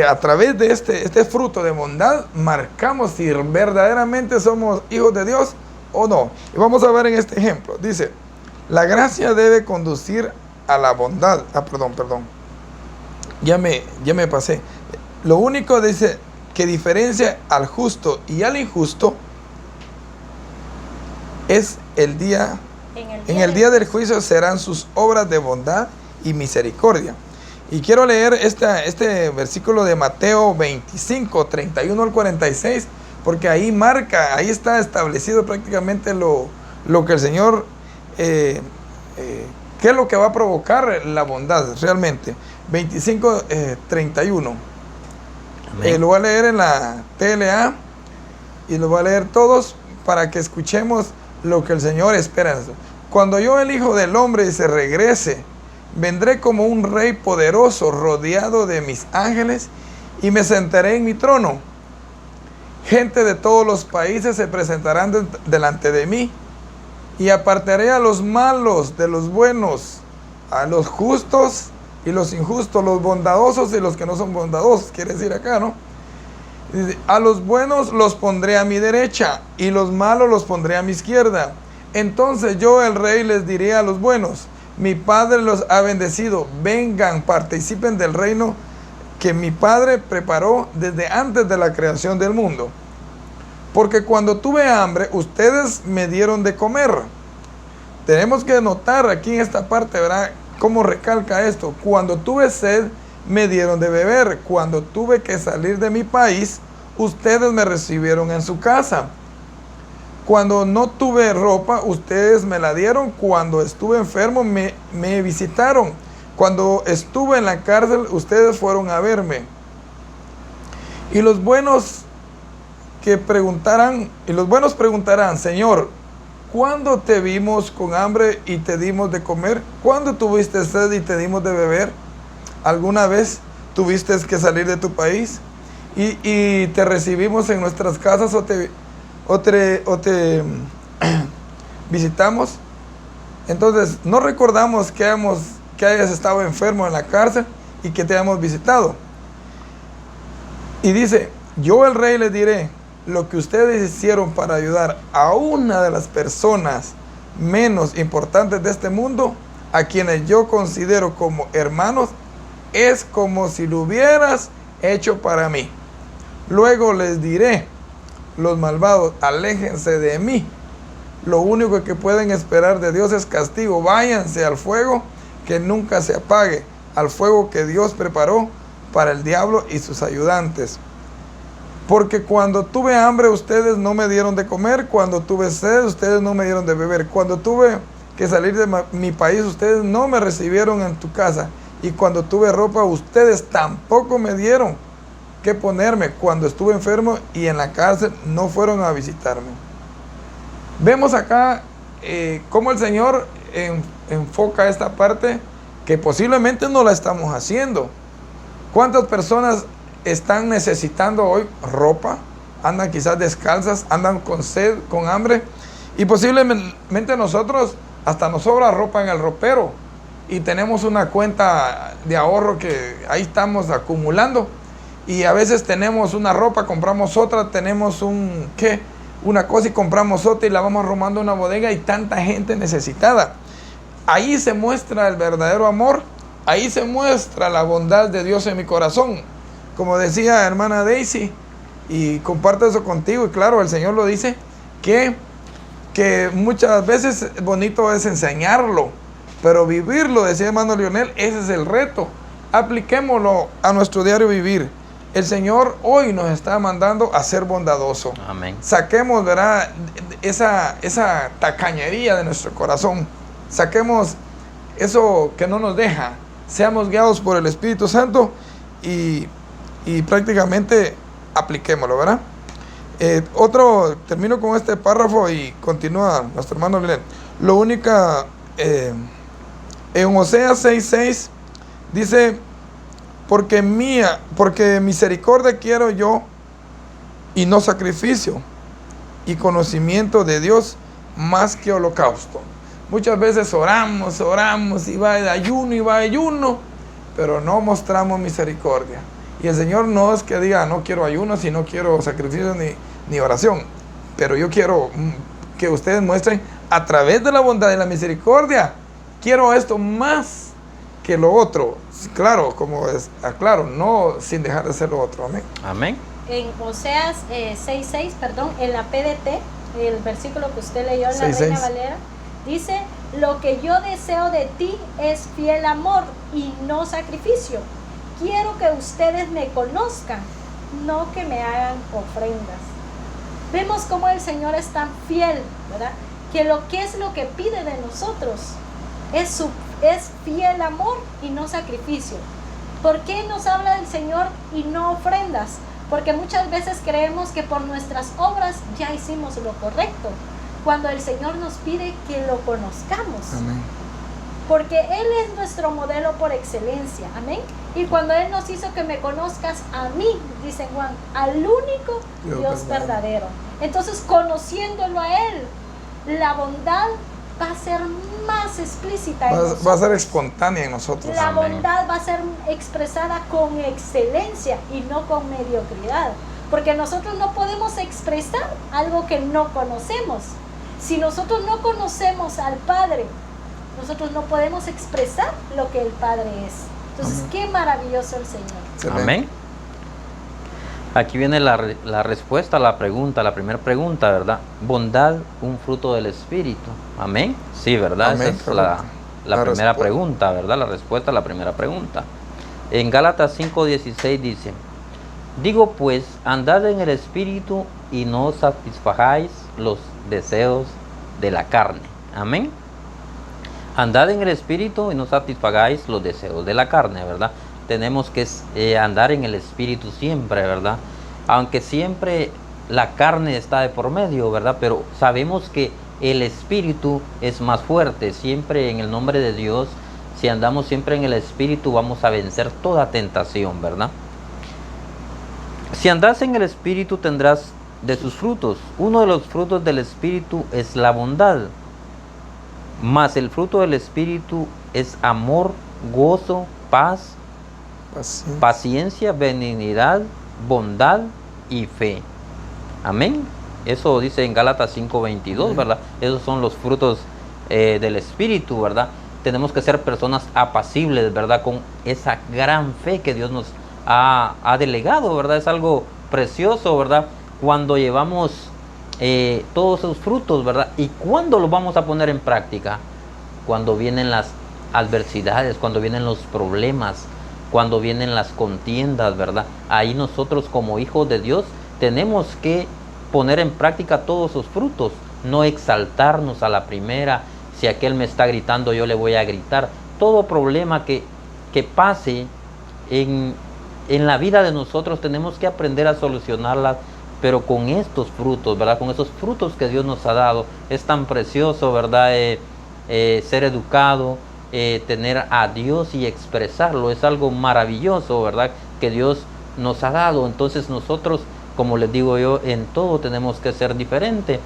a través de este fruto de bondad marcamos si verdaderamente somos hijos de Dios o no. Y vamos a ver en este ejemplo. Dice, la gracia debe conducir a la bondad. Perdón. Ya me pasé. Lo único, dice, que diferencia al justo y al injusto es en el día del juicio serán sus obras de bondad y misericordia. Y quiero leer este versículo de Mateo 25, 31 al 46, porque ahí está establecido prácticamente lo que el Señor, qué es lo que va a provocar la bondad realmente. 25, 31. Lo voy a leer en la TLA y lo voy a leer todos para que escuchemos lo que el Señor espera. Cuando yo, el Hijo del Hombre, se regrese, vendré como un rey poderoso rodeado de mis ángeles y me sentaré en mi trono. Gente de todos los países se presentarán delante de mí y apartaré a los malos de los buenos, a los justos y los injustos, los bondadosos y los que no son bondadosos, quiere decir acá, ¿no? A los buenos los pondré a mi derecha y los malos los pondré a mi izquierda. Entonces yo, el rey, les diré a los buenos, mi Padre los ha bendecido, vengan, participen del reino que mi Padre preparó desde antes de la creación del mundo. Porque cuando tuve hambre, ustedes me dieron de comer. Tenemos que notar aquí en esta parte, ¿verdad?, cómo recalca esto. Cuando tuve sed, me dieron de beber. Cuando tuve que salir de mi país, ustedes me recibieron en su casa. Cuando no tuve ropa, ustedes me la dieron. Cuando estuve enfermo, me visitaron. Cuando estuve en la cárcel, ustedes fueron a verme. Y los buenos preguntarán, Señor, ¿cuándo te vimos con hambre y te dimos de comer? ¿Cuándo tuviste sed y te dimos de beber? ¿Alguna vez tuviste que salir de tu país y te recibimos en nuestras casas o te visitamos? Entonces, no recordamos que hayas estado enfermo en la cárcel y que te hayamos visitado. Y dice, yo, el rey, les diré, lo que ustedes hicieron para ayudar a una de las personas menos importantes de este mundo, a quienes yo considero como hermanos, es como si lo hubieras hecho para mí. Luego les diré, los malvados, aléjense de mí. Lo único que pueden esperar de Dios es castigo. Váyanse al fuego que nunca se apague, al fuego que Dios preparó para el diablo y sus ayudantes. Porque cuando tuve hambre, ustedes no me dieron de comer. Cuando tuve sed, ustedes no me dieron de beber. Cuando tuve que salir de mi país, ustedes no me recibieron en tu casa. Y cuando tuve ropa, ustedes tampoco me dieron que ponerme. Cuando estuve enfermo y en la cárcel, no fueron a visitarme. Vemos acá cómo el Señor enfoca esta parte que posiblemente no la estamos haciendo. ¿Cuántas personas están necesitando hoy ropa? Andan quizás descalzas, andan con sed, con hambre, y posiblemente nosotros hasta nos sobra ropa en el ropero y tenemos una cuenta de ahorro que ahí estamos acumulando, y a veces tenemos una ropa, compramos otra, tenemos una cosa y compramos otra y la vamos arrumando en una bodega, y tanta gente necesitada. Ahí se muestra el verdadero amor, ahí se muestra la bondad de Dios en mi corazón. como decía hermana Daisy, y comparto eso contigo, y claro, el Señor lo dice, que muchas veces bonito es enseñarlo, pero vivirlo, decía hermano Lionel, ese es el reto. Apliquémoslo a nuestro diario vivir. El Señor hoy nos está mandando a ser bondadoso. Amén. Saquemos, ¿verdad?, esa tacañería de nuestro corazón. Saquemos eso que no nos deja. Seamos guiados por el Espíritu Santo y prácticamente apliquémoslo, ¿verdad? Termino con este párrafo y continúa nuestro hermano Glenn. Lo único, en Oseas 6:6 dice, porque misericordia quiero yo y no sacrificio, y conocimiento de Dios más que holocausto. Muchas veces oramos y va de ayuno, pero no mostramos misericordia. Y el Señor no es que diga, no quiero ayuno, si no quiero sacrificio ni oración. Pero yo quiero que ustedes muestren a través de la bondad y la misericordia, quiero esto más que lo otro. Claro, como es, claro, no sin dejar de hacer lo otro. Amén. Amén. En Oseas 6:6, en la PDT, el versículo que usted leyó en la 6:6. Reina Valera, dice, lo que yo deseo de ti es fiel amor y no sacrificio. Quiero que ustedes me conozcan, no que me hagan ofrendas. Vemos cómo el Señor es tan fiel, ¿verdad? Que es lo que pide de nosotros es fiel amor y no sacrificio. ¿Por qué nos habla del Señor y no ofrendas? Porque muchas veces creemos que por nuestras obras ya hicimos lo correcto, cuando el Señor nos pide que lo conozcamos. Amén. Porque Él es nuestro modelo por excelencia, amén. Y cuando Él nos hizo que me conozcas a mí, dice Juan, al único Dios verdadero. Entonces, conociéndolo a Él, la bondad va a ser más explícita en nosotros. Va a ser espontánea en nosotros. La Amén. bondad va a ser expresada con excelencia y no con mediocridad. Porque nosotros no podemos expresar algo que no conocemos. Si nosotros no conocemos al Padre, nosotros no podemos expresar lo que el Padre es. Entonces, Amén. qué maravilloso el Señor. Excelente. Amén. Aquí viene la respuesta a la pregunta, la primera pregunta, ¿verdad? Bondad, un fruto del Espíritu. Amén. Sí, ¿verdad? Amén, Esa es la primera respuesta. pregunta, ¿verdad? La respuesta a la primera pregunta. En Gálatas 5:16 dice, digo pues, andad en el Espíritu y no satisfagáis los deseos de la carne. Amén. Andad en el Espíritu y no satisfagáis los deseos de la carne, ¿verdad? Tenemos que andar en el Espíritu siempre, ¿verdad? Aunque siempre la carne está de por medio, ¿verdad? Pero sabemos que el Espíritu es más fuerte. Siempre en el nombre de Dios, si andamos siempre en el Espíritu, vamos a vencer toda tentación, ¿verdad? Si andas en el Espíritu, tendrás de sus frutos. Uno de los frutos del Espíritu es la bondad. Mas el fruto del Espíritu es amor, gozo, paz, paciencia, benignidad, bondad y fe. Amén. Eso dice en Gálatas 5:22, ¿verdad? Esos son los frutos del Espíritu, ¿verdad? Tenemos que ser personas apacibles, ¿verdad? Con esa gran fe que Dios nos ha delegado, ¿verdad? Es algo precioso, ¿verdad? Cuando llevamos todos esos frutos, ¿verdad? ¿Y cuándo los vamos a poner en práctica? Cuando vienen las adversidades, cuando vienen los problemas, cuando vienen las contiendas, ¿verdad? Ahí nosotros como hijos de Dios tenemos que poner en práctica todos esos frutos, no exaltarnos a la primera. Si aquel me está gritando, yo le voy a gritar. Todo problema que pase en la vida de nosotros tenemos que aprender a solucionarlas, pero con estos frutos, ¿verdad? Con esos frutos que Dios nos ha dado. Es tan precioso, ¿verdad? Ser educado, tener a Dios y expresarlo. Es algo maravilloso, ¿verdad? Que Dios nos ha dado. Entonces nosotros, como les digo yo, en todo tenemos que ser diferente.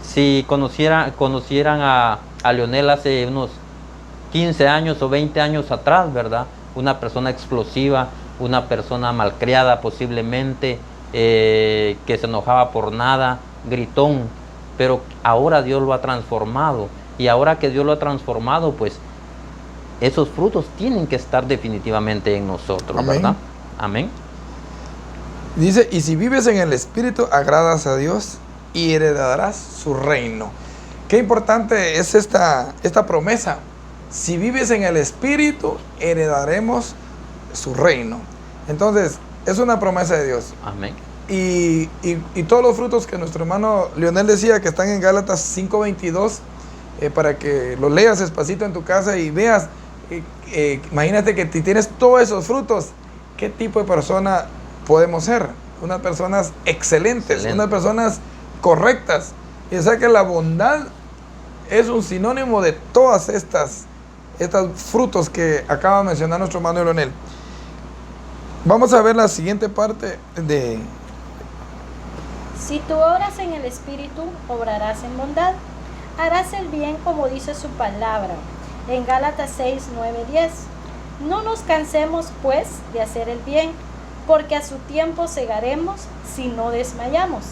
Si conocieran a Lionel hace unos 15 años o 20 años atrás, ¿verdad? Una persona explosiva, una persona malcriada posiblemente, que se enojaba por nada, gritón, pero ahora Dios lo ha transformado, y ahora que Dios lo ha transformado, pues esos frutos tienen que estar definitivamente en nosotros. Amén. ¿Verdad? Amén. Dice, y si vives en el Espíritu, agradas a Dios y heredarás su reino. Qué importante es esta promesa. Si vives en el Espíritu, heredaremos su reino. Entonces, es una promesa de Dios. Amén. Y todos los frutos que nuestro hermano Leonel decía que están en Gálatas 5:22, para que los leas despacito en tu casa y veas, imagínate que si tienes todos esos frutos, ¿qué tipo de persona podemos ser? Unas personas excelentes, unas personas correctas. Y o sea que la bondad es un sinónimo de todas estos frutos que acaba de mencionar nuestro hermano Leonel. Vamos a ver la siguiente parte de... Si tú obras en el Espíritu, obrarás en bondad. Harás el bien como dice su palabra. En Gálatas 6, 9, 10. No nos cansemos, pues, de hacer el bien, porque a su tiempo segaremos si no desmayamos.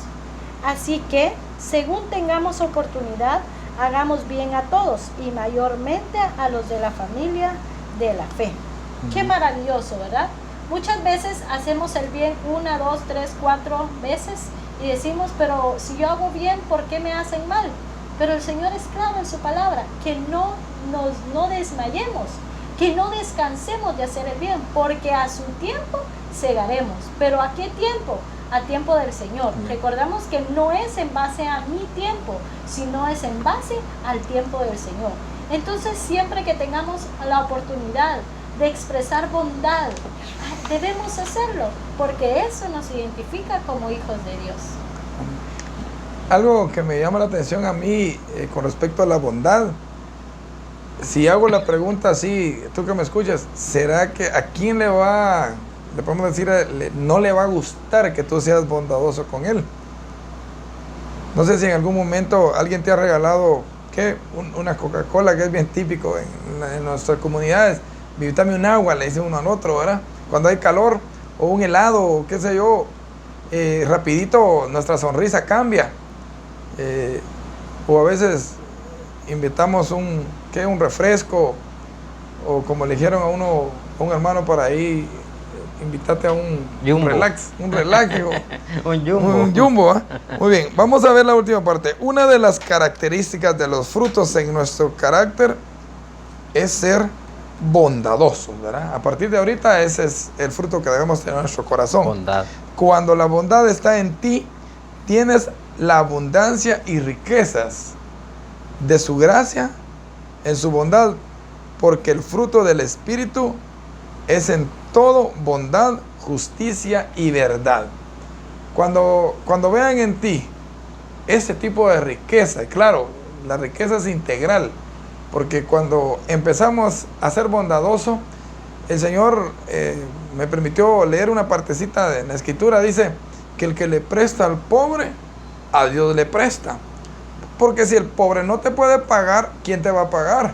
Así que, según tengamos oportunidad, hagamos bien a todos y mayormente a los de la familia de la fe. Qué maravilloso, ¿verdad? Muchas veces hacemos el bien 1, 2, 3, 4 veces y decimos, pero si yo hago bien, ¿por qué me hacen mal? Pero el Señor es claro en su palabra, que no desmayemos, que no descansemos de hacer el bien, porque a su tiempo segaremos. ¿Pero a qué tiempo? A tiempo del Señor. Recordamos que no es en base a mi tiempo, sino es en base al tiempo del Señor. Entonces, siempre que tengamos la oportunidad de expresar bondad, debemos hacerlo, porque eso nos identifica como hijos de Dios. Algo que me llama la atención a mí con respecto a la bondad, si hago la pregunta así, tú que me escuchas, ¿será que a quién le podemos decir, no le va a gustar que tú seas bondadoso con él? No sé si en algún momento alguien te ha regalado, ¿qué? Una Coca-Cola, que es bien típico en nuestras comunidades. Invítame un agua, le dice uno al otro, ¿verdad? Cuando hay calor, o un helado, o qué sé yo, rapidito nuestra sonrisa cambia. O a veces invitamos un refresco, o como le dijeron a un hermano por ahí, invítate a un relax, un jumbo, ¿eh? Muy bien, vamos a ver la última parte. Una de las características de los frutos en nuestro carácter es ser bondadosos, ¿verdad? A partir de ahorita ese es el fruto que debemos tener en nuestro corazón. Bondad. Cuando la bondad está en ti, tienes la abundancia y riquezas de su gracia en su bondad, porque el fruto del Espíritu es en todo bondad, justicia y verdad. Cuando vean en ti ese tipo de riqueza, claro, la riqueza es integral, porque cuando empezamos a ser bondadoso, el Señor me permitió leer una partecita en la Escritura. Dice que el que le presta al pobre, a Dios le presta. Porque si el pobre no te puede pagar, ¿quién te va a pagar?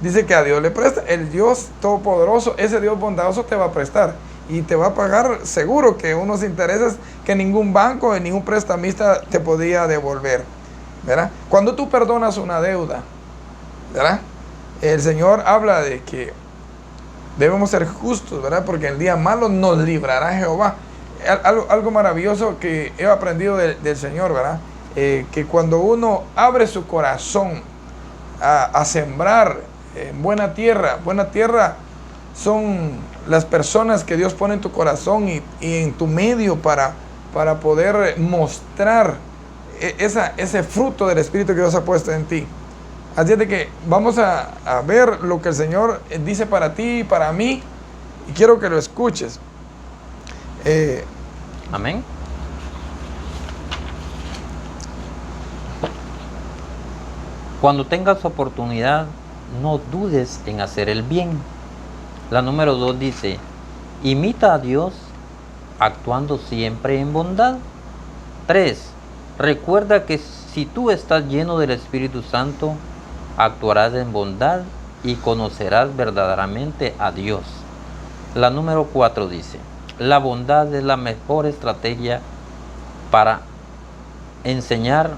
Dice que a Dios le presta. El Dios Todopoderoso, ese Dios bondadoso te va a prestar. Y te va a pagar seguro que unos intereses que ningún banco, ningún prestamista te podía devolver, ¿verdad? Cuando tú perdonas una deuda, ¿verdad? El Señor habla de que debemos ser justos, ¿verdad? Porque en el día malo nos librará Jehová. Algo maravilloso que he aprendido del Señor, ¿verdad? Que cuando uno abre su corazón a sembrar en buena tierra son las personas que Dios pone en tu corazón y en tu medio para poder mostrar ese fruto del Espíritu que Dios ha puesto en ti. Así es de que vamos a ver lo que el Señor dice para ti y para mí, y quiero que lo escuches. Amén. Cuando tengas oportunidad, no dudes en hacer el bien. La número 2 dice, imita a Dios actuando siempre en bondad. 3. Recuerda que si tú estás lleno del Espíritu Santo, actuarás en bondad y conocerás verdaderamente a Dios. La número 4 dice, la bondad es la mejor estrategia para enseñar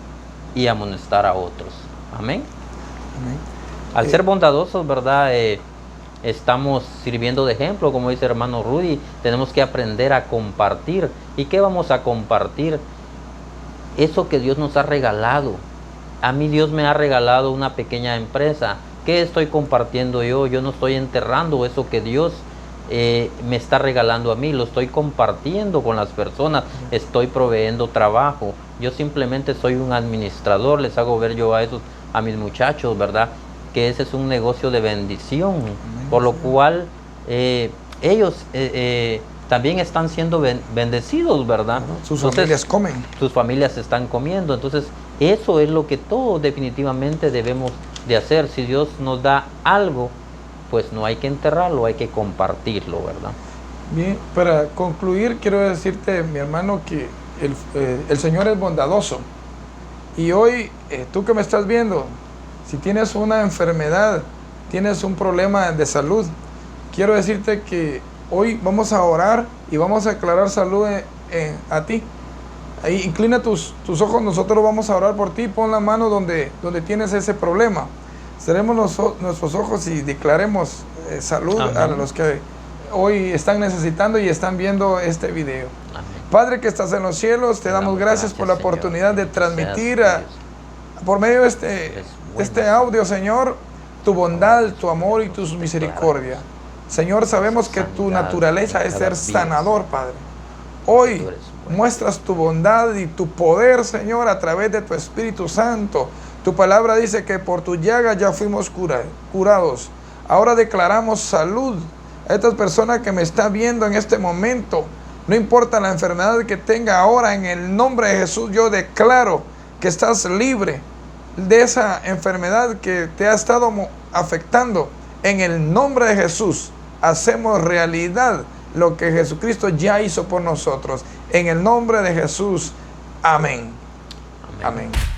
y amonestar a otros. Amén. Amén. Al ser bondadosos, ¿verdad? estamos sirviendo de ejemplo, como dice hermano Rudy, tenemos que aprender a compartir. ¿Y qué vamos a compartir? Eso que Dios nos ha regalado. A mí Dios me ha regalado una pequeña empresa. ¿Qué estoy compartiendo yo? Yo no estoy enterrando eso que Dios me está regalando a mí, lo estoy compartiendo con las personas, estoy proveyendo trabajo. Yo simplemente soy un administrador, les hago ver yo a mis muchachos, ¿verdad? Que ese es un negocio de bendición, por lo cual ellos también están siendo bendecidos, ¿verdad? Sus familias comen. Sus familias están comiendo. Entonces, eso es lo que todos definitivamente debemos de hacer. Si Dios nos da algo, pues no hay que enterrarlo, hay que compartirlo, ¿verdad? Bien, para concluir, quiero decirte, mi hermano, que el Señor es bondadoso. Y hoy, tú que me estás viendo, si tienes una enfermedad, tienes un problema de salud, quiero decirte que hoy vamos a orar y vamos a declarar salud a ti. Ahí inclina tus ojos, nosotros vamos a orar por ti, pon la mano donde tienes ese problema. Cerremos nuestros ojos y declaremos salud. Amén. A los que hoy están necesitando y están viendo este video. Amén. Padre que estás en los cielos, te damos gracias por la oportunidad de transmitir por medio de este audio, Señor, tu bondad, tu amor y tu misericordia. Señor, sabemos que tu naturaleza es ser sanador, Padre. Hoy muestras tu bondad y tu poder, Señor, a través de tu Espíritu Santo. Tu palabra dice que por tu llaga ya fuimos curados. Ahora declaramos salud a estas personas que me están viendo en este momento. No importa la enfermedad que tenga ahora, en el nombre de Jesús yo declaro que estás libre de esa enfermedad que te ha estado afectando. En el nombre de Jesús hacemos realidad lo que Jesucristo ya hizo por nosotros. En el nombre de Jesús. Amén. Amén. Amén.